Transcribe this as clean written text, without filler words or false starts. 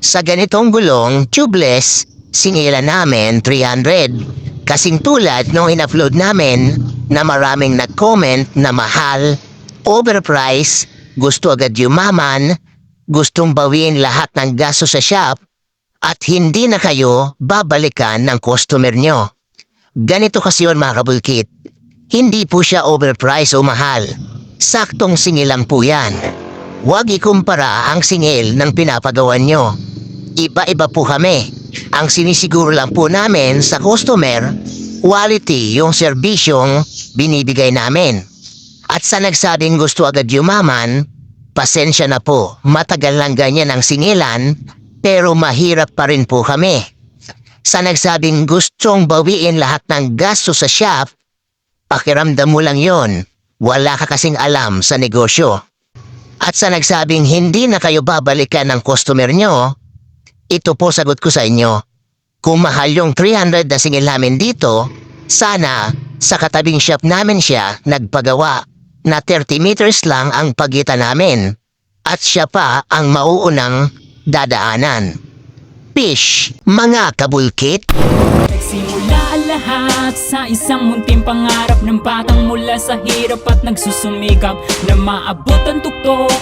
Sa ganitong gulong, tubeless, singilan namin 300. Kasing tulad nung in-upload namin na maraming nag-comment na mahal, overpriced, gusto agad yumaman, gustong bawiin lahat ng gasto sa shop, at hindi na kayo babalikan ng customer nyo. Ganito kasi yun mga kabulkit. Hindi po siya overpriced o mahal. Saktong singil lang po yan. Huwag ikumpara ang singil ng pinapagawan nyo. Iba-iba po kami. Ang sinisiguro lang po namin sa customer, quality yung serbisyong binibigay namin. At sa nagsabing gusto agad yumaman, pasensya na po, matagal lang ganyan ang singilan, pero mahirap pa rin po kami. Sa nagsabing gustong bawiin lahat ng gasto sa shop, pakiramdam mo lang yon. Wala ka kasing alam sa negosyo. At sa nagsabing hindi na kayo babalikan ng customer nyo, ito po sagot ko sa inyo. Kung mahal yung 300 na singil namin dito, sana sa katabing shop namin siya nagpagawa na 30 meters lang ang pagitan namin at siya pa ang mauunang dadaanan. Fish, mga kabulkit. Nagsimula ang lahat sa isang munting pangarap ng batang mula sa hirap at nagsusumikap na maabot ang tuktok.